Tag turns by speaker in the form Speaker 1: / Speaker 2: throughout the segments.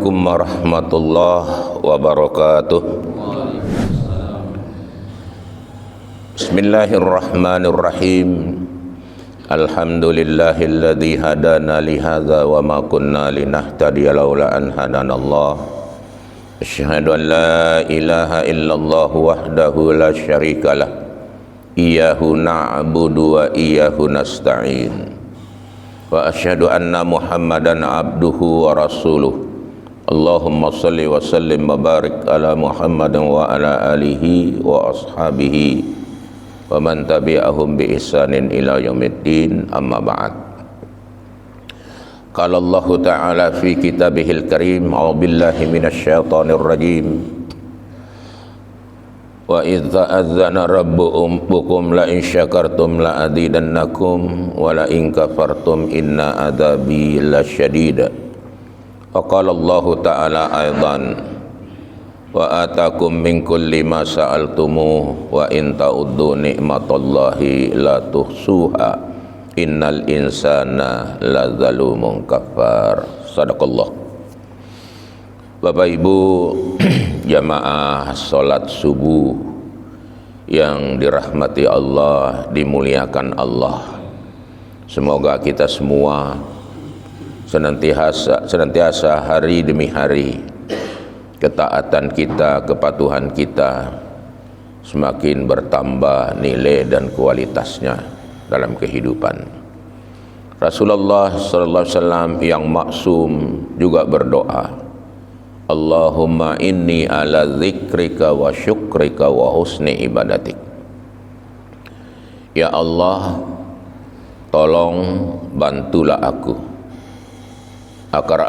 Speaker 1: Assalamualaikum warahmatullahi wabarakatuh. Bismillahirrahmanirrahim. Alhamdulillahilladzi hadana li hadza wa ma kunna linahtadiya laula an hadanallah. Asyhadu an la ilaha illallah wahdahu la syarikalah. Iyyahu na'budu wa iyyahu nasta'in. Wa asyhadu anna Muhammadan abduhu wa rasuluh. Allahumma salli wa sallim wa barik ala Muhammadin wa ala alihi wa ashabihi wa man tabi'ahum bi ihsanin ila yaumiddin, amma ba'd. Qala Allah ta'ala fi kitabihil karim, a'udzu billahi minasy syaithanir rajim. Wa idza adzana rabbukum la in syakartum la azidannakum wa la in kafartum inna adzabi lasyadid. Wa qala Allah ta'ala aidan wa atakum min kulli ma sa'altumu wa in ta'uddu ni'matallahi la tuhsuha innal insana la zalumun kafar. Sadaqallah. Bapak Ibu jamaah salat subuh yang dirahmati Allah, dimuliakan Allah. Semoga kita semua senantiasa hari demi hari ketaatan kita, kepatuhan kita semakin bertambah nilai dan kualitasnya dalam kehidupan. Rasulullah sallallahu alaihi wasallam yang maksum juga berdoa, Allahumma inni ala dzikrika wa syukrika wa husni ibadatik. Ya Allah, tolong bantulah aku agar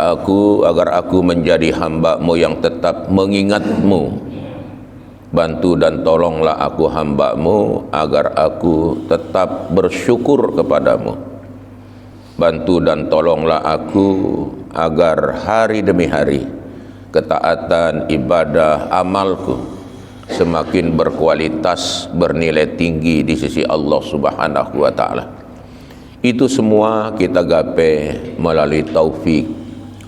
Speaker 1: aku menjadi hamba-Mu yang tetap mengingat-Mu. Bantu dan tolonglah aku hamba-Mu agar aku tetap bersyukur kepadamu. Bantu dan tolonglah aku agar hari demi hari ketaatan, ibadah, amalku semakin berkualitas, bernilai tinggi di sisi Allah Subhanahu wa ta'ala. Itu semua kita gapai melalui taufik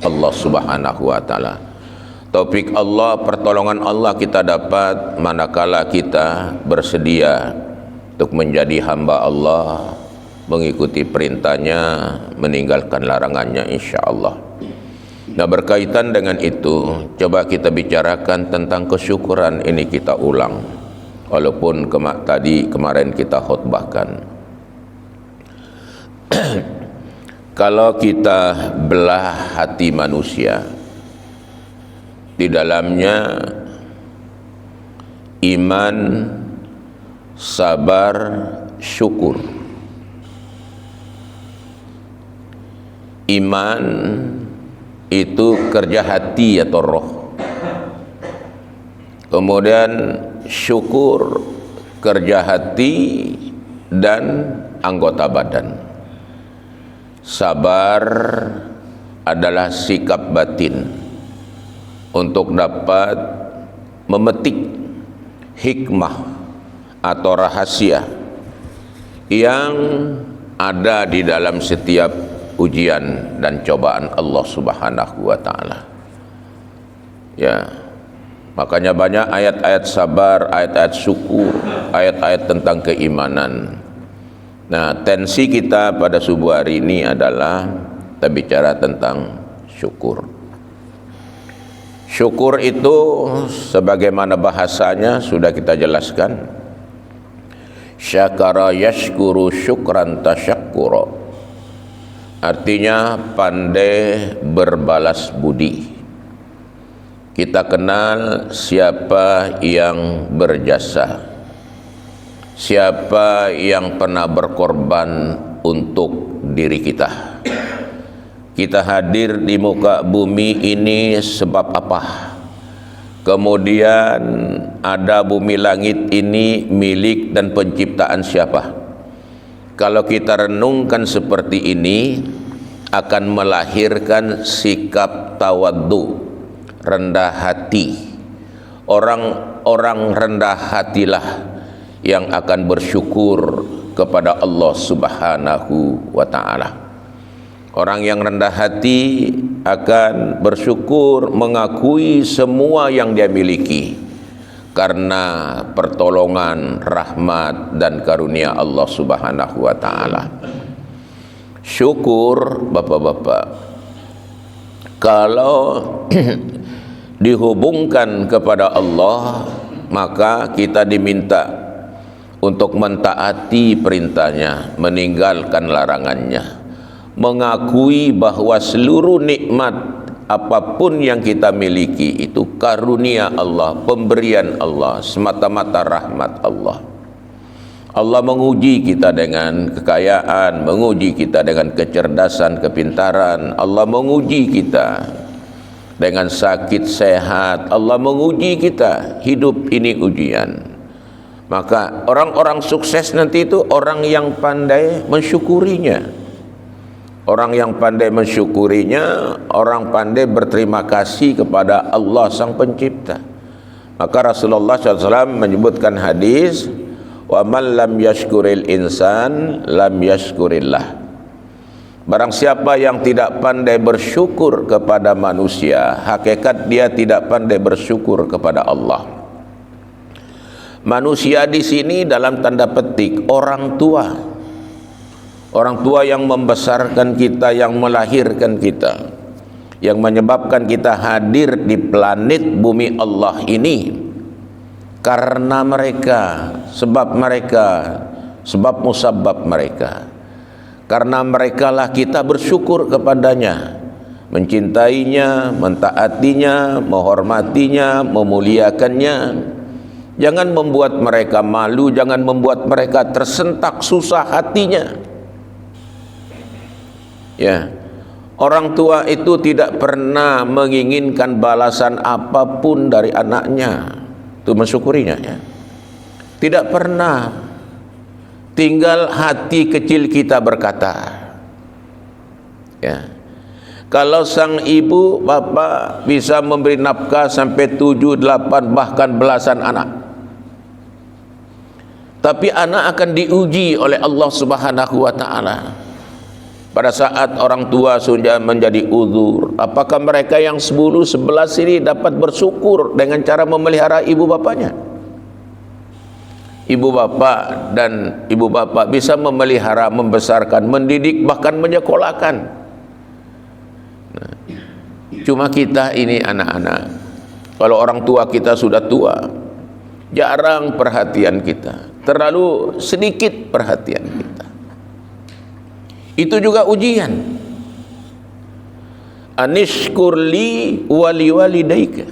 Speaker 1: Allah Subhanahu wa ta'ala. Taufik Allah, pertolongan Allah kita dapat manakala kita bersedia untuk menjadi hamba Allah, mengikuti perintahnya, meninggalkan larangannya, insyaAllah. Nah, berkaitan dengan itu, coba kita bicarakan tentang kesyukuran. Ini kita ulang, walaupun kemarin kita khutbahkan. Kalau kita belah hati manusia, di dalamnya iman, sabar, syukur. Iman itu kerja hati atau roh. Kemudian syukur kerja hati dan anggota badan. Sabar adalah sikap batin untuk dapat memetik hikmah atau rahasia yang ada di dalam setiap ujian dan cobaan Allah Subhanahu wa ta'ala. Ya, makanya banyak ayat-ayat sabar, ayat-ayat syukur, ayat-ayat tentang keimanan. Nah, tensi kita pada subuh hari ini adalah kita bicara tentang syukur. Syukur itu sebagaimana bahasanya sudah kita jelaskan. Syakara yashkuru syukran tasyakkura. Artinya pandai berbalas budi. Kita kenal siapa yang berjasa, siapa yang pernah berkorban untuk diri kita. Kita hadir di muka bumi ini sebab apa? Kemudian ada bumi langit ini milik dan penciptaan siapa? Kalau kita renungkan seperti ini, akan melahirkan sikap tawaddu, rendah hati. Orang-orang rendah hatilah yang akan bersyukur kepada Allah Subhanahu wa ta'ala. Orang yang rendah hati akan bersyukur, mengakui semua yang dia miliki karena pertolongan, rahmat dan karunia Allah Subhanahu wa taala. Syukur, Bapak-bapak, kalau dihubungkan kepada Allah, maka kita diminta untuk mentaati perintahnya, meninggalkan larangannya, mengakui bahwa seluruh nikmat apapun yang kita miliki itu karunia Allah, pemberian Allah, semata-mata rahmat Allah. Allah menguji kita dengan kekayaan, menguji kita dengan kecerdasan, kepintaran. Allah menguji kita dengan sakit, sehat. Allah menguji kita, hidup ini ujian. Maka orang-orang sukses nanti itu orang yang pandai mensyukurinya. Orang yang pandai mensyukurinya, orang pandai berterima kasih kepada Allah Sang Pencipta. Maka Rasulullah SAW menyebutkan hadis, wa man lam yashkuril insan lam yashkurillah. Barang siapa yang tidak pandai bersyukur kepada manusia, hakikat dia tidak pandai bersyukur kepada Allah. Manusia di sini dalam tanda petik orang tua. Orang tua yang membesarkan kita, yang melahirkan kita, yang menyebabkan kita hadir di planet bumi Allah ini karena mereka, sebab musabab mereka. Karena merekalah kita bersyukur kepadanya, mencintainya, mentaatinya, menghormatinya, memuliakannya. Jangan membuat mereka malu, jangan membuat mereka tersentak susah hatinya. Ya, orang tua itu tidak pernah menginginkan balasan apapun dari anaknya, itu mensyukurinya ya. Tidak pernah. Tinggal hati kecil kita berkata. Ya. Kalau sang ibu bapa bisa memberi nafkah sampai 7, 8 bahkan belasan anak, tapi anak akan diuji oleh Allah Subhanahu wa taala. Pada saat orang tua sudah menjadi uzur, apakah mereka yang 10, 11 ini dapat bersyukur dengan cara memelihara ibu bapanya? Ibu bapa dan ibu bapa bisa memelihara, membesarkan, mendidik, bahkan menyekolahkan. Nah, cuma kita ini anak-anak, kalau orang tua kita sudah tua, jarang perhatian kita, terlalu sedikit perhatian kita. Itu juga ujian. Anishkurli wali walidaika.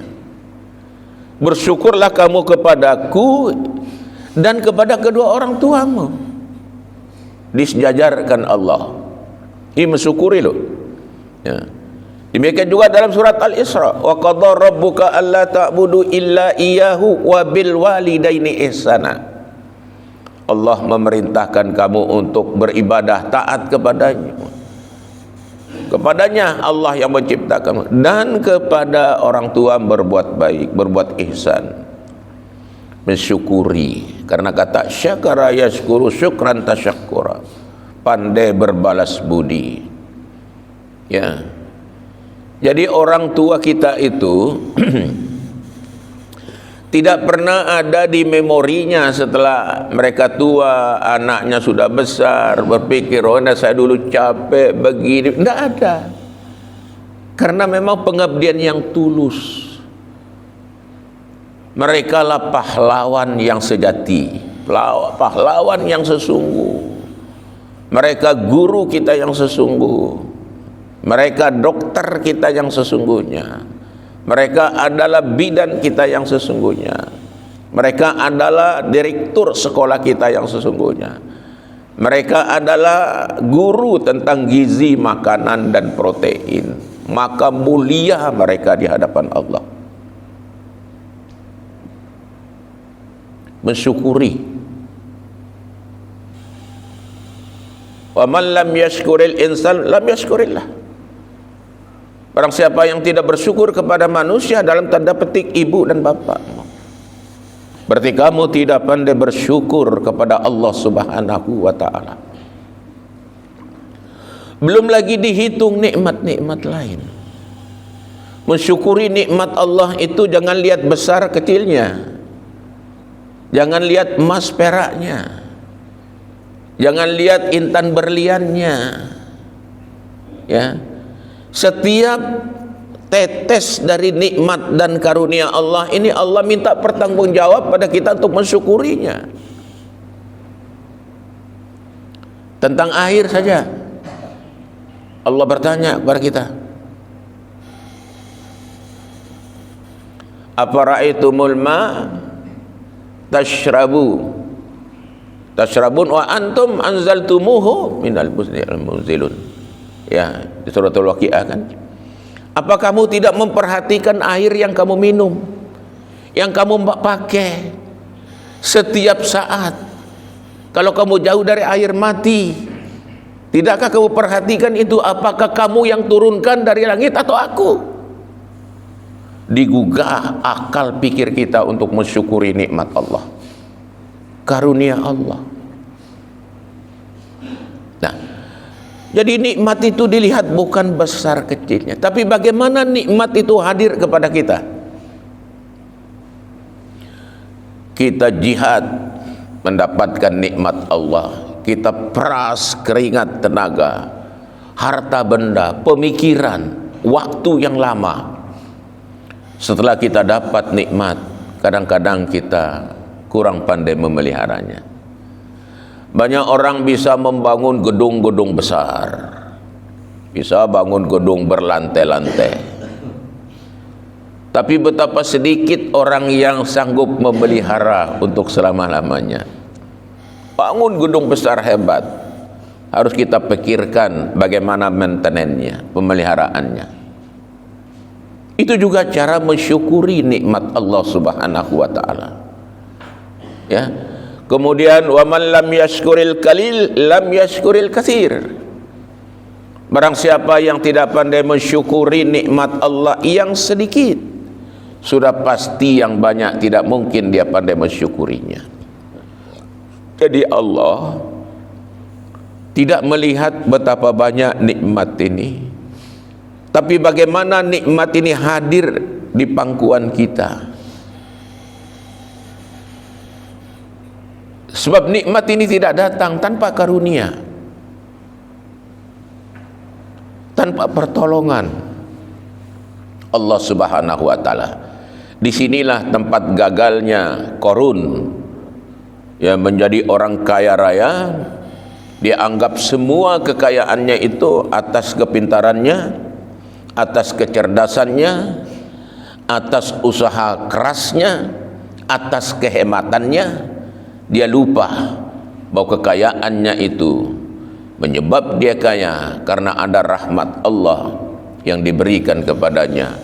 Speaker 1: Bersyukurlah kamu kepadaku dan kepada kedua orang tuamu. Disejajarkan Allah. Ini mensyukuri loh. Ya. Demikian juga dalam surat Al-Isra, wa qadha rabbuka alla ta'budu illa iyyahu wa bil walidaini ihsana. Allah memerintahkan kamu untuk beribadah taat kepadanya Allah yang menciptakan, dan kepada orang tua berbuat baik, berbuat ihsan, mensyukuri. Karena kata syakara yashkuru syukran tasyakkura, pandai berbalas budi. Ya. Jadi orang tua kita itu tidak pernah ada di memorinya setelah mereka tua, anaknya sudah besar, berpikir, oh saya dulu capek begini. Tidak ada. Karena memang pengabdian yang tulus. Mereka lah pahlawan yang sejati, pahlawan yang sesungguh. Mereka guru kita yang sesungguh. Mereka dokter kita yang sesungguhnya. Mereka adalah bidan kita yang sesungguhnya. Mereka adalah direktur sekolah kita yang sesungguhnya. Mereka adalah guru tentang gizi, makanan dan protein. Maka mulia mereka di hadapan Allah. Mensyukuri. Wa man lam yashkuril insan lam yashkurillah. Barang siapa yang tidak bersyukur kepada manusia, dalam tanda petik ibu dan bapak, berarti kamu tidak pandai bersyukur kepada Allah Subhanahu wa ta'ala. Belum lagi dihitung nikmat-nikmat lain. Mensyukuri nikmat Allah itu jangan lihat besar kecilnya, jangan lihat emas peraknya, jangan lihat intan berliannya, ya. Setiap tetes dari nikmat dan karunia Allah ini, Allah minta pertanggungjawab pada kita untuk mensyukurinya. Tentang air saja Allah bertanya kepada kita, afara'aitumul ma tashrabun wa antum anzaltumuhu minal muznil munzilun. Ya, di suratul Waqiah kan. Apa kamu tidak memperhatikan air yang kamu minum, yang kamu pakai setiap saat? Kalau kamu jauh dari air mati, tidakkah kamu perhatikan itu? Apakah kamu yang turunkan dari langit atau aku? Digugah akal pikir kita untuk mensyukuri nikmat Allah, karunia Allah. Nah, jadi nikmat itu dilihat bukan besar kecilnya, tapi bagaimana nikmat itu hadir kepada kita. Kita jihad mendapatkan nikmat Allah, kita peras keringat tenaga, harta benda, pemikiran, waktu yang lama. Setelah kita dapat nikmat, kadang-kadang kita kurang pandai memeliharanya. Banyak orang bisa membangun gedung-gedung besar, bisa bangun gedung berlantai-lantai, tapi betapa sedikit orang yang sanggup memelihara untuk selama-lamanya. Bangun gedung besar hebat, harus kita pikirkan bagaimana maintenance-nya, pemeliharaannya. Itu juga cara mensyukuri nikmat Allah Subhanahu wa taala. Ya. Kemudian wa man lam yashkuril qalil lam yashkuril katsir. Barang siapa yang tidak pandai mensyukuri nikmat Allah yang sedikit, sudah pasti yang banyak tidak mungkin dia pandai mensyukurinya. Jadi Allah tidak melihat betapa banyak nikmat ini, tapi bagaimana nikmat ini hadir di pangkuan kita. Sebab nikmat ini tidak datang tanpa karunia, tanpa pertolongan Allah Subhanahu wa taala. Disinilah tempat gagalnya Qarun, ya, menjadi orang kaya raya. Dia anggap semua kekayaannya itu atas kepintarannya, atas kecerdasannya, atas usaha kerasnya, atas kehematannya. Dia lupa bahwa kekayaannya itu menyebab dia kaya karena ada rahmat Allah yang diberikan kepadanya.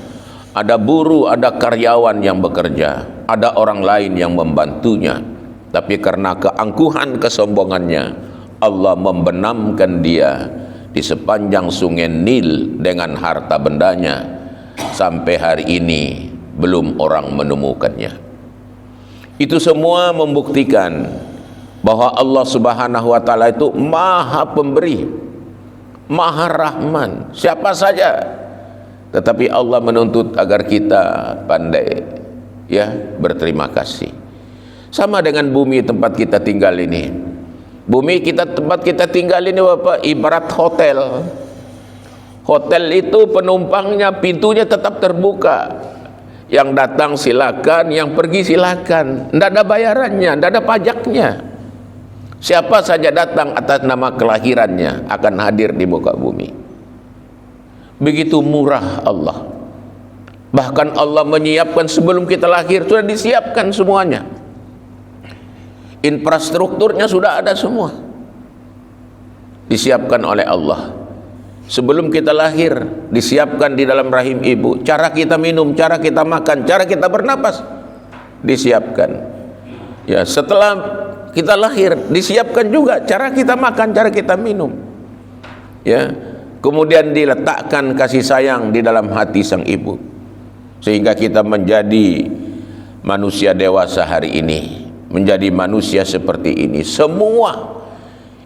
Speaker 1: Ada buruh, ada karyawan yang bekerja, ada orang lain yang membantunya. Tapi karena keangkuhan kesombongannya, Allah membenamkan dia di sepanjang sungai Nil dengan harta bendanya. Sampai hari ini belum orang menemukannya. Itu semua membuktikan bahwa Allah Subhanahu wa taala itu Maha Pemberi, Maha Rahman, siapa saja. Tetapi Allah menuntut agar kita pandai, ya, berterima kasih. Sama dengan bumi tempat kita tinggal ini. Bumi kita, tempat kita tinggal ini, Bapak, ibarat hotel. Hotel itu penumpangnya, pintunya tetap terbuka. Yang datang silakan, yang pergi silakan. Tidak ada bayarannya, tidak ada pajaknya. Siapa saja datang atas nama kelahirannya akan hadir di muka bumi. Begitu murah Allah. Bahkan Allah menyiapkan sebelum kita lahir, sudah disiapkan semuanya. Infrastrukturnya sudah ada semua, disiapkan oleh Allah. Sebelum kita lahir, disiapkan di dalam rahim ibu. Cara kita minum, cara kita makan, cara kita bernapas, disiapkan. Ya, setelah kita lahir, disiapkan juga cara kita makan, cara kita minum. Ya, kemudian diletakkan kasih sayang di dalam hati sang ibu, sehingga kita menjadi manusia dewasa hari ini, menjadi manusia seperti ini. Semua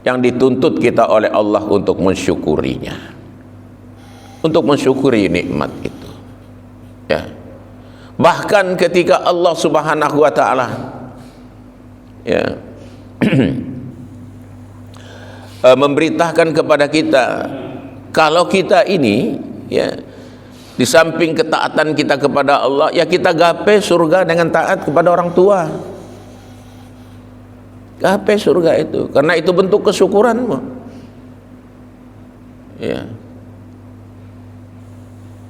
Speaker 1: yang dituntut kita oleh Allah untuk mensyukurinya, untuk mensyukuri nikmat itu. Ya. Bahkan ketika Allah Subhanahu wa taala ya memberitakan kepada kita kalau kita ini ya di samping ketaatan kita kepada Allah, ya kita gapai surga dengan taat kepada orang tua. Gapai surga itu, karena itu bentuk kesyukuranmu. Ya.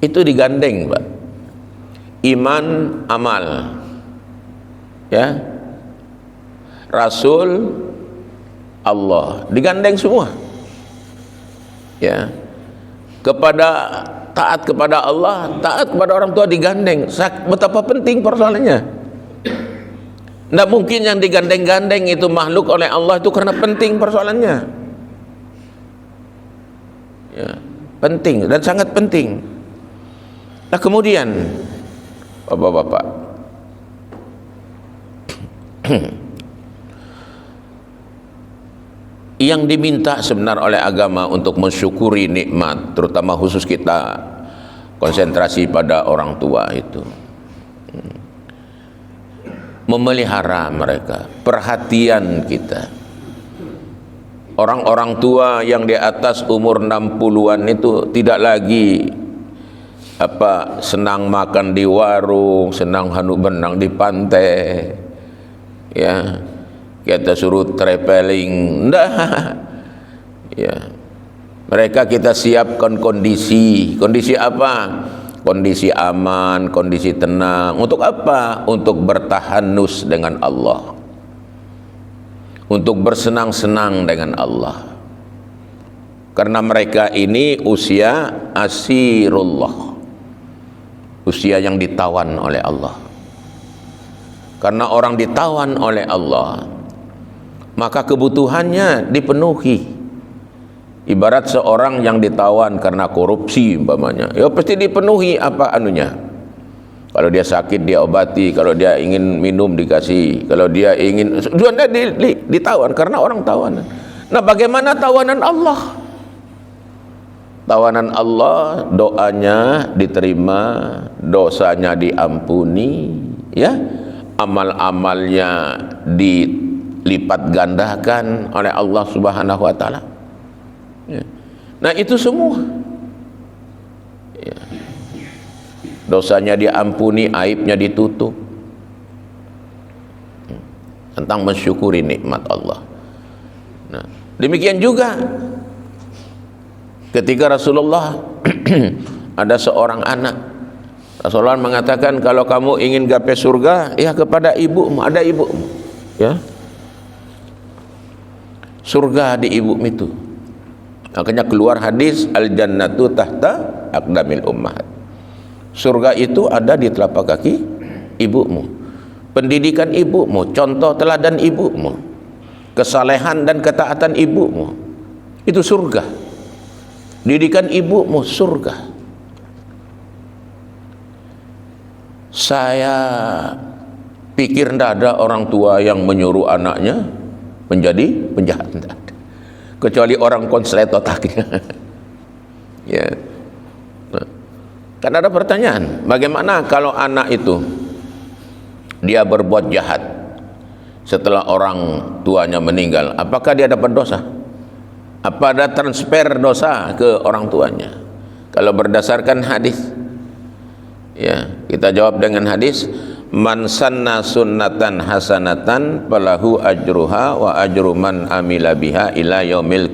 Speaker 1: Itu digandeng, Pak. Iman, amal. Ya. Rasul, Allah, digandeng semua. Ya. Kepada taat kepada Allah, taat kepada orang tua digandeng. Betapa penting persoalannya. Tidak mungkin yang digandeng-gandeng itu makhluk oleh Allah itu karena penting persoalannya. Ya, penting dan sangat penting. Nah kemudian, Bapak-bapak, yang diminta sebenarnya oleh agama untuk mensyukuri nikmat, terutama khusus kita konsentrasi pada orang tua itu, memelihara mereka, perhatian kita. Orang-orang tua yang di atas umur 60-an itu tidak lagi senang makan di warung, senang benang di pantai, ya kita suruh traveling, enggak. Ya, mereka kita siapkan kondisi apa? Kondisi aman, kondisi tenang. Untuk apa? Untuk bertahanus dengan Allah, untuk bersenang-senang dengan Allah. Karena mereka ini usia asirullah, usia yang ditawan oleh Allah. Karena orang ditawan oleh Allah, maka kebutuhannya dipenuhi. Ibarat seorang yang ditawan karena korupsi umpamanya, ya pasti dipenuhi apa anunya. Kalau dia sakit dia obati, kalau dia ingin minum dikasih, kalau dia ingin ditawan karena orang tawanan. Nah bagaimana tawanan Allah? Tawanan Allah, doanya diterima, dosanya diampuni, ya, amal-amalnya dilipat gandakan oleh Allah Subhanahu wa taala. Ya. Nah itu semua ya. Dosanya diampuni, aibnya ditutup. Tentang mensyukuri nikmat Allah. Nah, demikian juga ketika Rasulullah ada seorang anak, Rasulullah mengatakan kalau kamu ingin gapai surga, ya kepada ibumu, ada ibumu, ya. Surga di ibumu itu. Makanya keluar hadis al-jannatu tahta aqdamil ummahat. Surga itu ada di telapak kaki ibumu. Pendidikan ibumu, contoh teladan ibumu, kesalehan dan ketaatan ibumu, itu surga. Didikan ibumu surga. Saya pikir tidak ada orang tua yang menyuruh anaknya menjadi penjahat, tidak ada. Kecuali orang konslet otaknya. Ya. Nah, kan ada pertanyaan, bagaimana kalau anak itu dia berbuat jahat setelah orang tuanya meninggal, apakah dia dapat dosa? Apa ada transfer dosa ke orang tuanya? Kalau berdasarkan hadis, ya kita jawab dengan hadis, man sanna sunnatan hasanatan falahu ajruha wa ajru man amila biha ila yaumil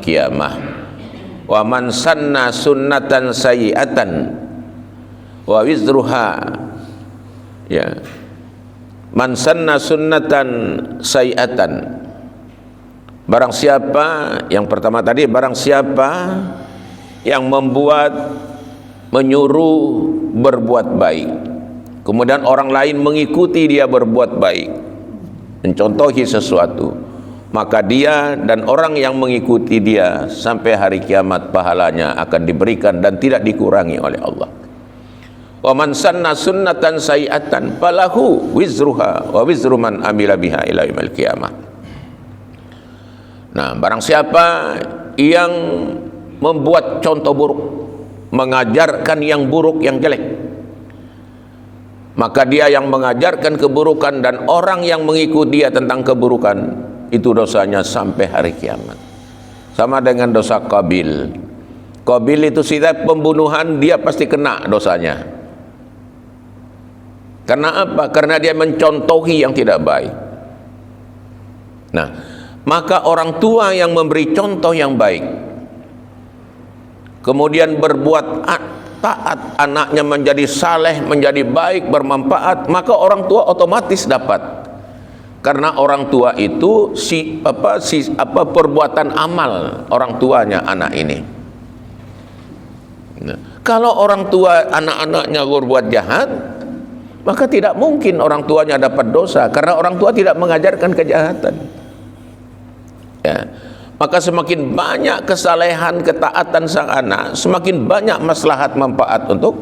Speaker 1: qiyamah wa man sanna sunnatan sayyi'atan wa wizruha, ya, man sanna sunnatan sayyi'atan, barang siapa, yang pertama tadi, barang siapa yang menyuruh berbuat baik, kemudian orang lain mengikuti dia berbuat baik, mencontohi sesuatu, maka dia dan orang yang mengikuti dia sampai hari kiamat pahalanya akan diberikan dan tidak dikurangi oleh Allah. Wa man sanna sunnatan sayyi'atan falahu wizruha wa wizru man amila biha ila yaumil qiyamah. Nah, barang siapa yang membuat contoh buruk, mengajarkan yang buruk, yang jelek, maka dia yang mengajarkan keburukan dan orang yang mengikuti dia tentang keburukan, itu dosanya sampai hari kiamat. Sama dengan dosa Qabil. Qabil itu setiap pembunuhan dia pasti kena dosanya. Karena apa? Karena dia mencontohi yang tidak baik. Nah, maka orang tua yang memberi contoh yang baik, kemudian berbuat taat, anaknya menjadi saleh, menjadi baik, bermanfaat, maka orang tua otomatis dapat. Karena orang tua itu perbuatan amal orang tuanya anak ini. Nah, kalau orang tua anak-anaknya berbuat jahat, maka tidak mungkin orang tuanya dapat dosa, karena orang tua tidak mengajarkan kejahatan. Ya. Maka semakin banyak kesalehan, ketaatan sang anak, semakin banyak maslahat manfaat untuk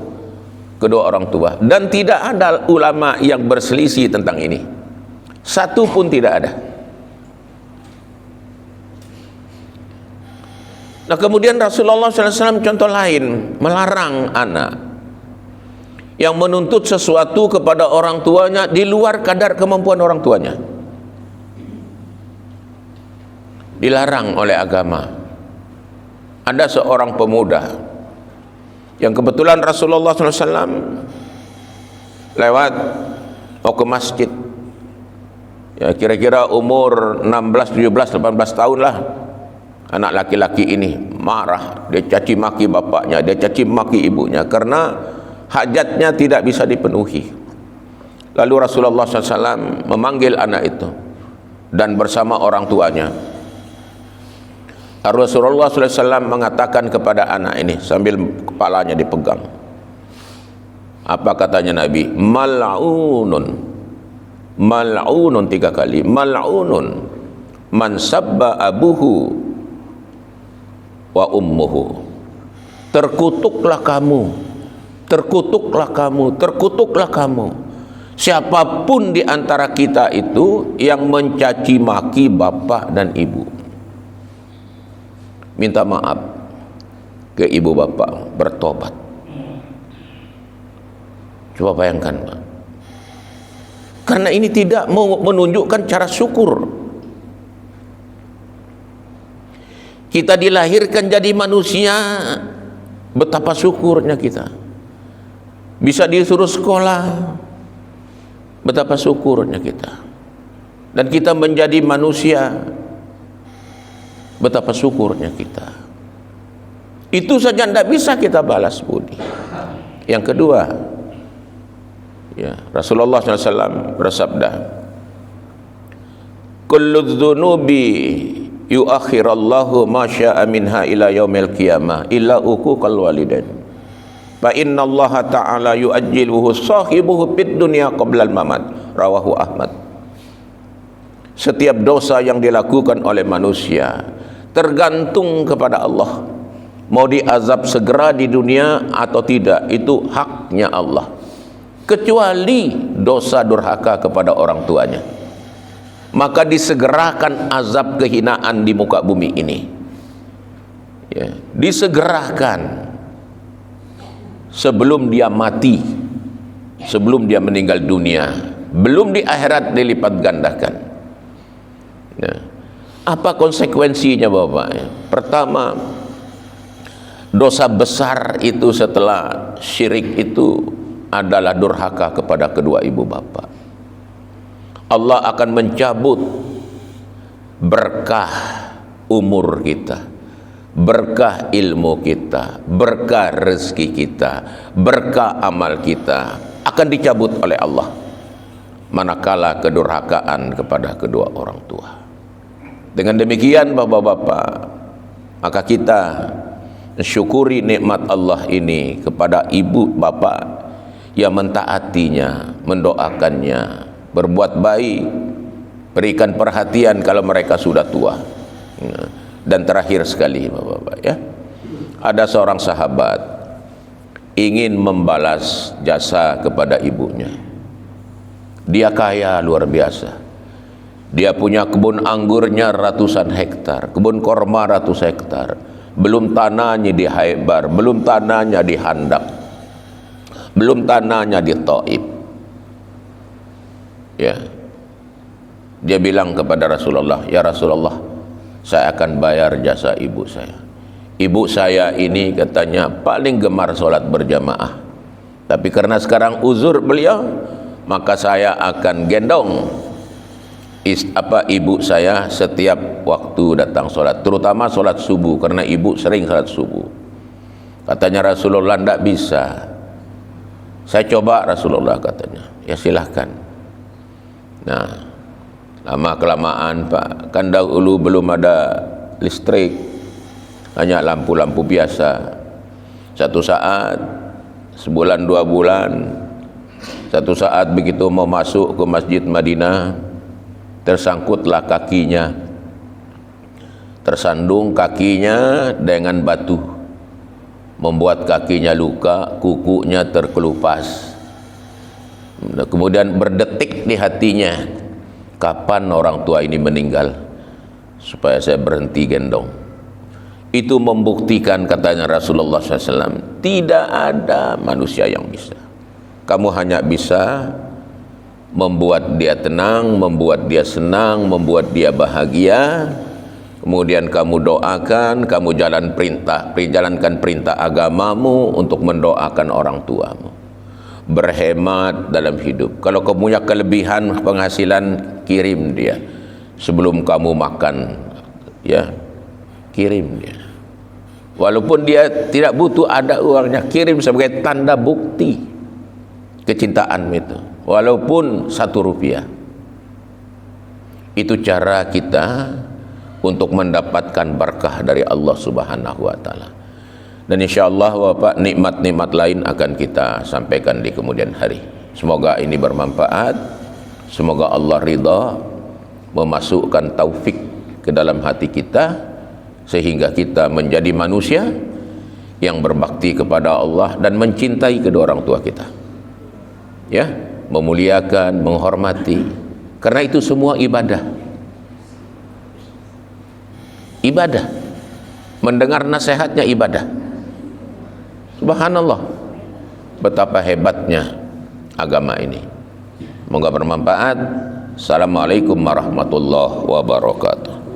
Speaker 1: kedua orang tua. Dan tidak ada ulama yang berselisih tentang ini. Satu pun tidak ada. Nah, kemudian Rasulullah SAW contoh lain, melarang anak yang menuntut sesuatu kepada orang tuanya di luar kadar kemampuan orang tuanya. Dilarang oleh agama. Ada seorang pemuda yang kebetulan Rasulullah SAW lewat mau ke masjid, ya kira-kira umur 16, 17, 18 tahun lah. Anak laki-laki ini marah, dia caci maki bapaknya, dia caci maki ibunya karena hajatnya tidak bisa dipenuhi. Lalu Rasulullah SAW memanggil anak itu dan bersama orang tuanya. Rasulullah SAW mengatakan kepada anak ini sambil kepalanya dipegang. Apa katanya Nabi? Mal'unun. Mal'unun 3 kali. Mal'unun man sabba abuhu wa ummuhu. Terkutuklah kamu. Terkutuklah kamu. Terkutuklah kamu. Siapapun di antara kita itu yang mencaci maki bapak dan ibu, minta maaf ke ibu bapak, bertobat. Coba bayangkan, Pak. Karena ini tidak menunjukkan cara syukur. Kita dilahirkan jadi manusia, betapa syukurnya kita. Bisa disuruh sekolah, betapa syukurnya kita. Dan kita menjadi manusia, betapa syukurnya kita. Itu saja tidak bisa kita balas budi. Yang kedua, ya, Rasulullah SAW bersabda, kullu dzunubi yuakhirallahu ma syaa minha ila yaumil qiyamah illa uquqal walidain. Fa inna Allah ta'ala yu'ajjiluhu sahibuhu fid dunya qabla al-mamat. Rawahu Ahmad. Setiap dosa yang dilakukan oleh manusia tergantung kepada Allah, mau diazab segera di dunia atau tidak, itu haknya Allah, kecuali dosa durhaka kepada orang tuanya, maka disegerakan azab kehinaan di muka bumi ini, ya, disegerakan sebelum dia mati, sebelum dia meninggal dunia, belum di akhirat dilipat gandakan. Ya. Apa konsekuensinya, Bapak? Pertama, dosa besar itu setelah syirik itu adalah durhaka kepada kedua ibu bapak. Allah akan mencabut berkah umur kita, berkah ilmu kita, berkah rezeki kita, berkah amal kita akan dicabut oleh Allah manakala kedurhakaan kepada kedua orang tua. Dengan demikian, bapak-bapak, maka kita syukuri nikmat Allah ini kepada ibu bapak yang mentaatinya, mendoakannya, berbuat baik, berikan perhatian kalau mereka sudah tua. Dan terakhir sekali, bapak-bapak, ya, ada seorang sahabat ingin membalas jasa kepada ibunya. Dia kaya luar biasa. Dia punya kebun anggurnya ratusan hektar, kebun korma ratus hektar, belum tanahnya di Haibar, belum tanahnya di Handak, belum tanahnya di Taif. Ya, dia bilang kepada Rasulullah, ya Rasulullah, saya akan bayar jasa ibu saya. Ibu saya ini katanya paling gemar sholat berjamaah, tapi karena sekarang uzur beliau, maka saya akan gendong ibu saya setiap waktu datang sholat, terutama sholat subuh, karena ibu sering sholat subuh. Katanya Rasulullah, tidak bisa. Saya coba Rasulullah, katanya. Ya silahkan. Nah, lama kelamaan Pak, kan dahulu belum ada listrik, hanya lampu-lampu biasa. Satu saat, sebulan 2 bulan, satu saat begitu mau masuk ke Masjid Madinah, tersangkutlah kakinya, tersandung kakinya dengan batu, membuat kakinya luka, kukunya terkelupas. Kemudian berdetik di hatinya, kapan orang tua ini meninggal supaya saya berhenti gendong. Itu membuktikan, katanya Rasulullah SAW, tidak ada manusia yang bisa. Kamu hanya bisa membuat dia tenang, membuat dia senang, membuat dia bahagia. Kemudian kamu doakan, kamu jalankan perintah agamamu untuk mendoakan orang tuamu. Berhemat dalam hidup. Kalau kamu punya kelebihan penghasilan, kirim dia. Sebelum kamu makan, ya, kirim dia. Walaupun dia tidak butuh ada uangnya, kirim sebagai tanda bukti kecintaan itu. Walaupun 1 rupiah. Itu cara kita untuk mendapatkan berkah dari Allah Subhanahu wa taala. Dan insyaallah Bapak, nikmat-nikmat lain akan kita sampaikan di kemudian hari. Semoga ini bermanfaat. Semoga Allah ridha, memasukkan taufik ke dalam hati kita sehingga kita menjadi manusia yang berbakti kepada Allah dan mencintai kedua orang tua kita. Ya, memuliakan, menghormati, karena itu semua ibadah. Ibadah, mendengar nasihatnya ibadah. Subhanallah, betapa hebatnya agama ini. Semoga bermanfaat. Assalamualaikum warahmatullahi wabarakatuh.